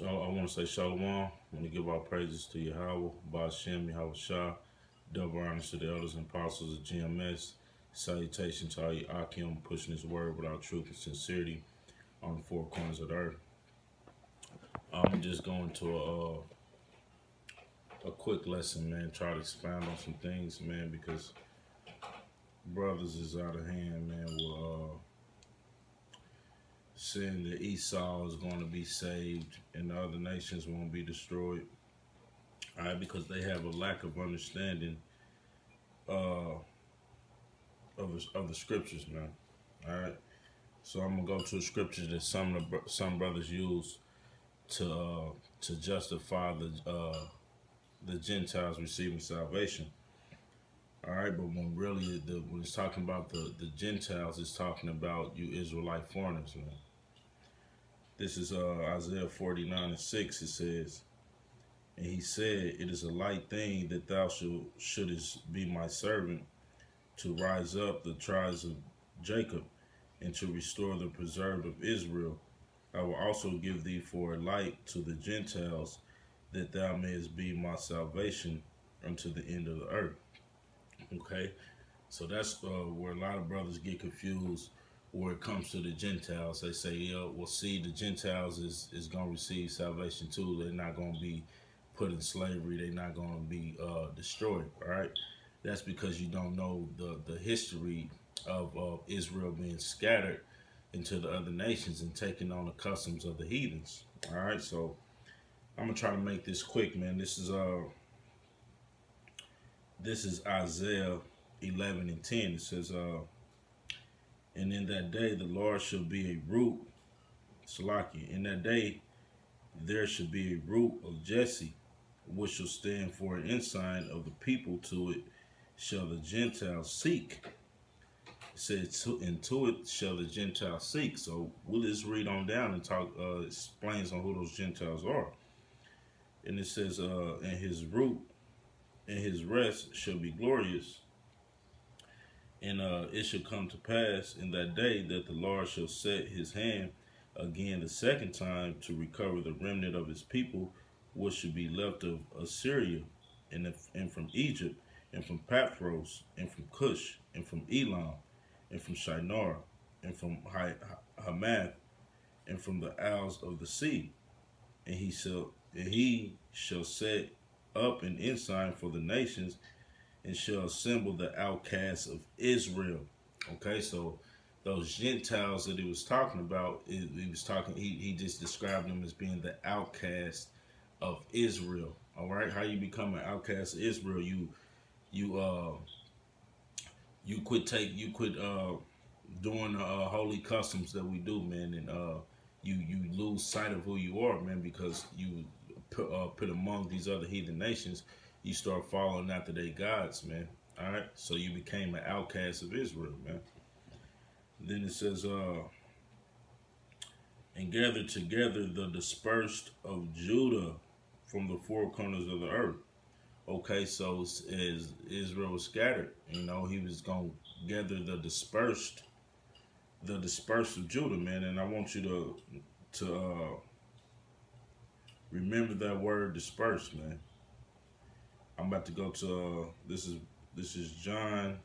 I want to say Shalom. I want to give our praises to Yahweh, Ba'ashem, Yahweh Shah. Double honors to the elders and apostles of GMS. Salutation to all you Akim pushing his word without truth and sincerity on the four corners of the earth. I'm just going to a quick lesson, man. Try to expound on some things, man, because brothers is out of hand, man. We're saying that Esau is going to be saved and the other nations won't be destroyed. All right, because they have a lack of understanding of the scriptures, man. All right, so I'm gonna go to the scriptures that some brothers use to justify the Gentiles receiving salvation. All right, but when really when it's talking about the Gentiles, it's talking about you Israelite foreigners, man. This is Isaiah 49:6. It says, and he said, "It is a light thing that thou shouldest be my servant, to rise up the tribes of Jacob, and to restore the preserved of Israel. I will also give thee for a light to the Gentiles, that thou mayest be my salvation unto the end of the earth." Okay, so that's where a lot of brothers get confused where it comes to the Gentiles. They say, "Yo, well, see, the Gentiles is going to receive salvation too. They're not going to be put in slavery. They're not going to be destroyed." All right, that's because you don't know the history of Israel being scattered into the other nations and taking on the customs of the heathens. All right, so I'm gonna try to make this quick, man. This is Isaiah 11:10. It says, "And in that day the Lord shall be a root," Salaki. "In that day there shall be a root of Jesse, which shall stand for an ensign of the people. To it shall the Gentiles seek." It says, "Into it shall the Gentiles seek." So we'll just read on down and talk, explains on who those Gentiles are. And it says, "And his root and his rest shall be glorious. And it shall come to pass in that day that the Lord shall set his hand again the second time to recover the remnant of his people, which should be left of Assyria, and from Egypt, and from Pathros, and from Cush, and from Elam, and from Shinar, and from Hamath, and from the isles of the sea. And he shall set up an ensign for the nations, and shall assemble the outcasts of Israel." Okay, so those Gentiles that he was talking about, he just described them as being the outcast of Israel. All right, how you become an outcast of Israel? You quit doing the holy customs that we do, man, and you lose sight of who you are, man, because you put among these other heathen nations. You start following after their gods, man. All right, so you became an outcast of Israel, man. Then it says, "And gathered together the dispersed of Judah from the four corners of the earth." Okay, so as Israel was scattered, he was going to gather the dispersed of Judah, man. And I want you to remember that word dispersed, man. I'm about to go to this is John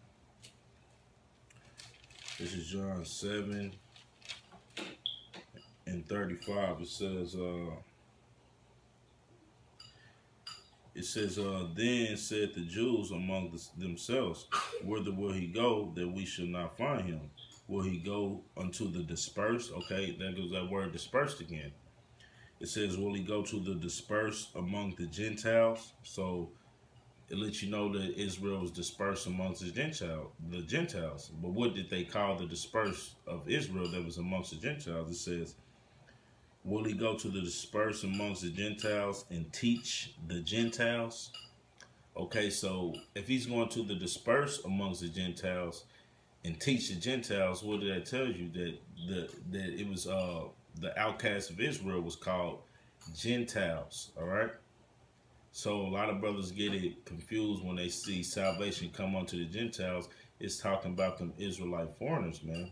7:35. It says, "Then said the Jews among themselves, Whither will he go, that we shall not find him? Will he go unto the dispersed?" Okay, there goes that word dispersed again. It says, "Will he go to the dispersed among the Gentiles?" So it lets you know that Israel was dispersed amongst the Gentiles. But what did they call the dispersed of Israel that was amongst the Gentiles? It says, "Will he go to the dispersed amongst the Gentiles and teach the Gentiles?" Okay, so if he's going to the dispersed amongst the Gentiles and teach the Gentiles, what did that tell you? That it was the outcast of Israel was called Gentiles. All right. So a lot of brothers get it confused when they see salvation come onto the Gentiles. It's talking about them Israelite foreigners, man,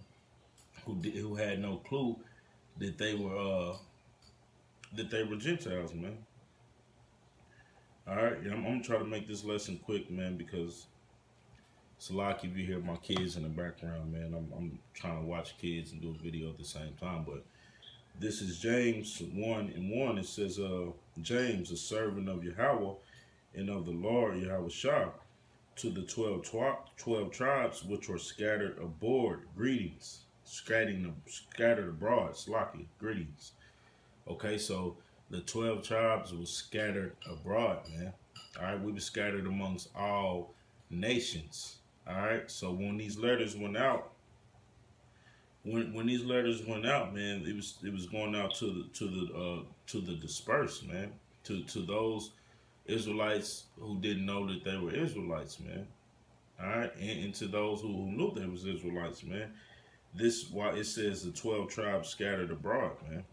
who had no clue that they were that they were Gentiles, man. All right, I'm gonna try to make this lesson quick, man, because Salaki, if you hear my kids in the background, man, I'm trying to watch kids and do a video at the same time. But this is James 1:1. It says, James, a servant of Yahweh and of the Lord Yahweh Shah, to the 12 tribes which were scattered abroad, greetings. Scattered abroad, Salaki, greetings. Okay, so the 12 tribes were scattered abroad, man. All right, we were scattered amongst all nations. All right, so when these letters went out, when these letters went out, man, it was going out to the dispersed, man, to those Israelites who didn't know that they were Israelites, man. All right, and to those who knew they was Israelites, man. This why it says the 12 tribes scattered abroad, man.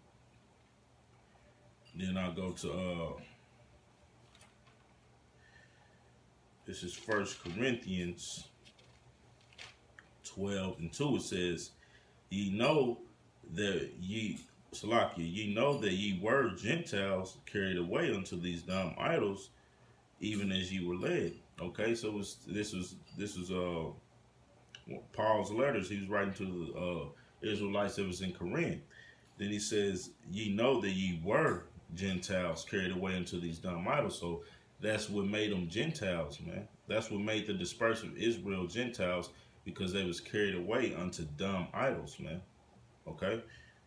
Then I'll go to this is 1 Corinthians 12:2. It says, ye know that ye were Gentiles carried away unto these dumb idols, even as ye were led. Okay, so this was Paul's letters. He was writing to the Israelites that was in Corinth. Then he says, ye know that ye were Gentiles carried away into these dumb idols. So that's what made them Gentiles, man. That's what made the dispersion of Israel Gentiles, because they was carried away unto dumb idols, man. Okay,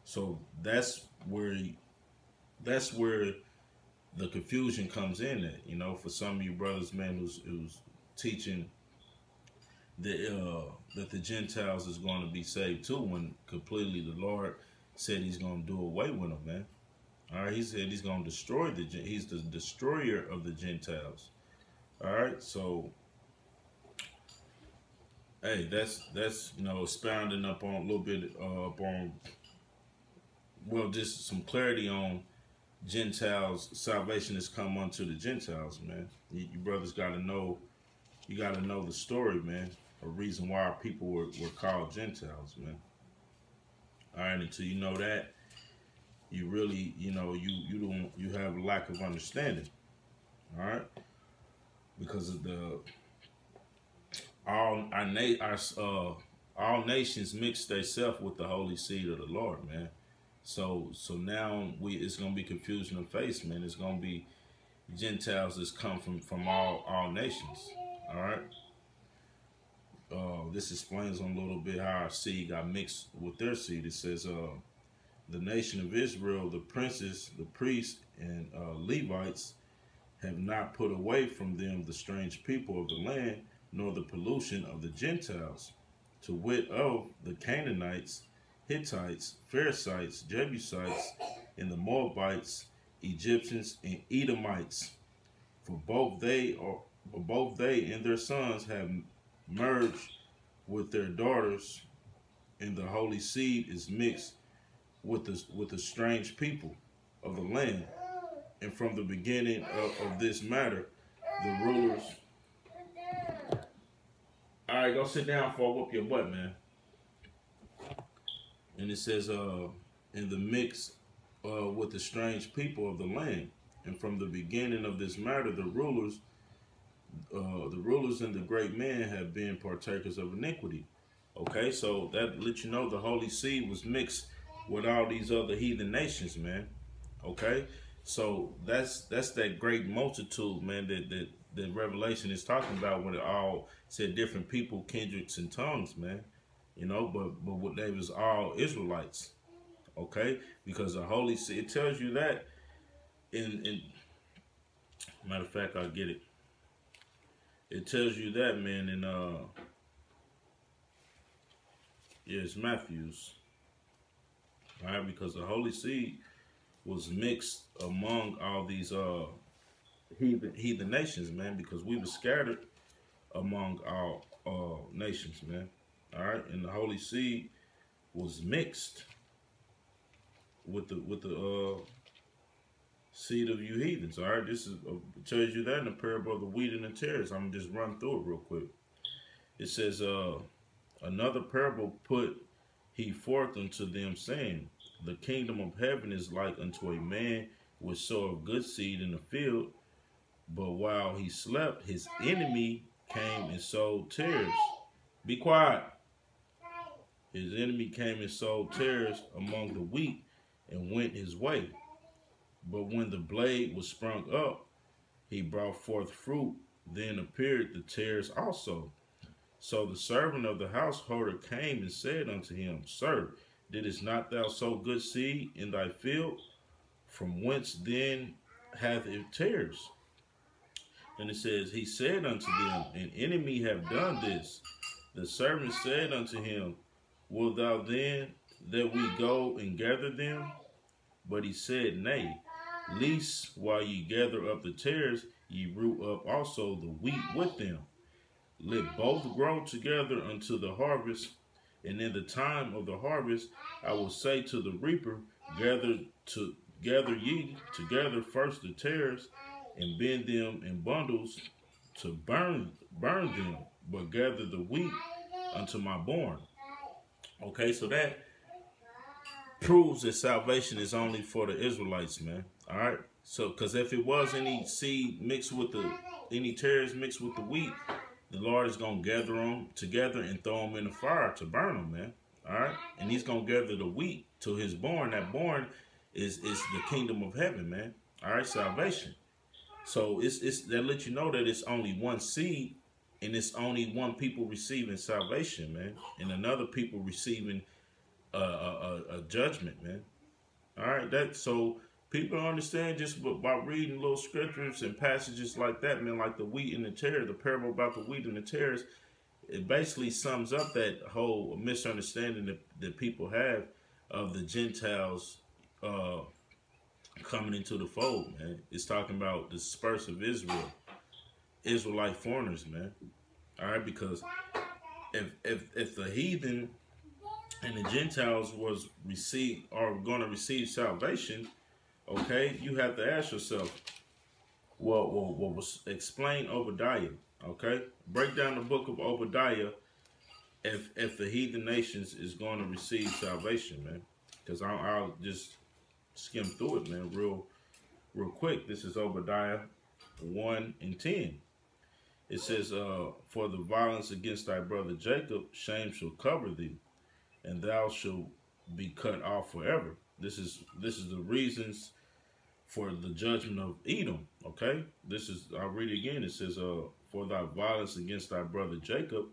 so that's where the confusion comes in at, you know, for some of you brothers, man, who's teaching that the Gentiles is going to be saved too, when completely the Lord said he's going to do away with them, man. All right, he said he's going to destroy he's the destroyer of the Gentiles. All right, so hey, that's you know, expounding up on a little bit upon, well, just some clarity on Gentiles. Salvation has come unto the Gentiles, man. You brothers got to know. You got to know the story, man. A reason why our people were called Gentiles, man. All right, until you know that, you really, you know, you have a lack of understanding. All right, because of all nations mix themselves with the holy seed of the Lord, man. So now it's gonna be confusion of face, man. It's gonna be Gentiles that's come from all nations. All right. This explains a little bit how our seed got mixed with their seed. It says, the nation of Israel, the princes, the priests, and Levites have not put away from them the strange people of the land, nor the pollution of the Gentiles, to wit of the Canaanites, Hittites, Perizzites, Jebusites, and the Moabites, Egyptians, and Edomites. For both they and their sons have merged with their daughters, and the holy seed is mixed with the strange people of the land. And from the beginning of this matter, the rulers. All right, go sit down before I whoop your butt, man. And it says, in the mix with the strange people of the land. And from the beginning of this matter, the rulers and the great men have been partakers of iniquity. Okay, so that lets you know the holy seed was mixed with all these other heathen nations, man. Okay, so that's that great multitude, man, that Revelation is talking about, when it all said different people, kindreds, and tongues, man. You know, but what they was all Israelites. Okay, because the holy seed, it tells you that in matter of fact, I'll get it. It tells you that, man, in it's Matthew's. All right, because the holy seed was mixed among all these heathen nations, man, because we were scattered among all nations, man. All right, and the holy seed was mixed with the seed of you heathens. All right, this is tells you that in the parable of the wheat and the tares. I'm gonna just run through it real quick. It says, another parable put he forth unto them, saying, the kingdom of heaven is like unto a man would sow of good seed in the field, but while he slept, his enemy came and sowed tares. Be quiet. His enemy came and sowed tares among the wheat and went his way. But when the blade was sprung up, he brought forth fruit. Then appeared the tares also. So the servant of the householder came and said unto him, Sir, didst not thou sow good seed in thy field? From whence then hath it tares? And it says, He said unto them, An enemy have done this. The servant said unto him, Wilt thou then that we go and gather them? But he said, Nay, lest while ye gather up the tares, ye root up also the wheat with them. Let both grow together unto the harvest, and in the time of the harvest I will say to the reaper, gather ye together first the tares, and bend them in bundles to burn them, but gather the wheat unto my barn. Okay, so that proves that salvation is only for the Israelites, man. All right, so because if it was any seed mixed with any tares mixed with the wheat, the Lord is gonna gather them together and throw them in the fire to burn them, man. All right, and He's gonna gather the wheat to His barn. That barn is the kingdom of heaven, man. All right, salvation. So it's that let you know that it's only one seed, and it's only one people receiving salvation, man, and another people receiving a judgment, man. All right, that so people understand just by reading little scriptures and passages like that, man, like the wheat and the tares, the parable about the wheat and the tares. It basically sums up that whole misunderstanding that people have of the Gentiles coming into the fold, man. It's talking about the disperse of Israel, Israelite foreigners, man. All right, because if the heathen and the Gentiles are going to receive salvation, okay, you have to ask yourself, what was explain Obadiah, okay? Break down the book of Obadiah if the heathen nations is going to receive salvation, man. Because I'll just skim through it, man, real quick. This is Obadiah 1 and 10. It says, for the violence against thy brother Jacob, shame shall cover thee, and thou shalt be cut off forever. This is the reasons for the judgment of Edom. Okay, I'll read it again. It says, for thy violence against thy brother Jacob,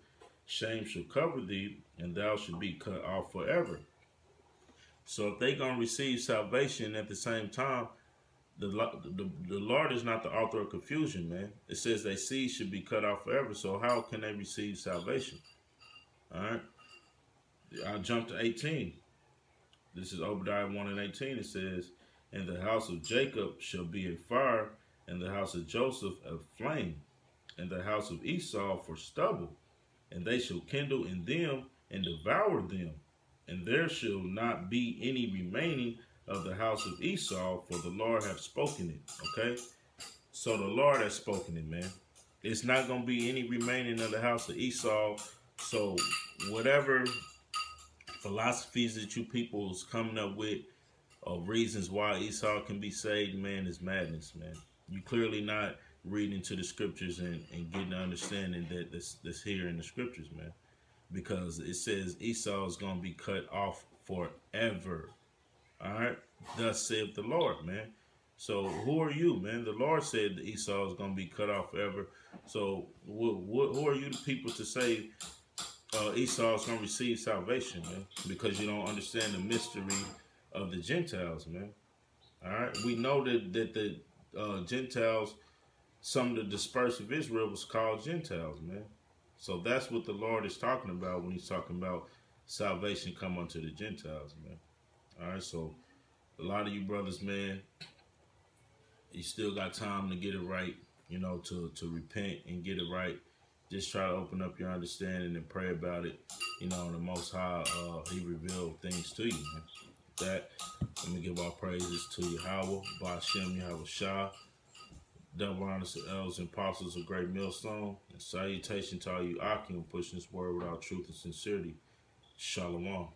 shame shall cover thee, and thou shalt be cut off forever. So if they're gonna receive salvation at the same time, the Lord is not the author of confusion, man. It says their seed should be cut off forever. So how can they receive salvation? All right. I'll jump to 18. This is Obadiah 1 and 18. It says, and the house of Jacob shall be a fire, and the house of Joseph a flame, and the house of Esau for stubble, and they shall kindle in them and devour them, and there shall not be any remaining of the house of Esau, for the Lord hath spoken it. Okay, so the Lord has spoken it, man. It's not going to be any remaining of the house of Esau. So whatever philosophies that you people is coming up with, of reasons why Esau can be saved, man, is madness, man. You clearly not reading to the scriptures and getting the understanding that that's here in the scriptures, man. Because it says Esau is going to be cut off forever. All right? Thus saith the Lord, man. So who are you, man? The Lord said that Esau is going to be cut off forever. So who are you the people to say Esau is going to receive salvation, man? Because you don't understand the mystery of the Gentiles, man. All right? We know that the Gentiles, some of the dispersed of Israel was called Gentiles, man. So that's what the Lord is talking about when he's talking about salvation come unto the Gentiles, man. All right, so a lot of you brothers, man, you still got time to get it right, you know, to repent and get it right. Just try to open up your understanding and pray about it. You know, the Most High, he revealed things to you, man. With that, let me give our praises to Yahweh, Ba'ashem Yahweh Shah. Double honors to elders and apostles of great millstone. And salutation to all you Akim pushing this word without truth and sincerity. Shalom.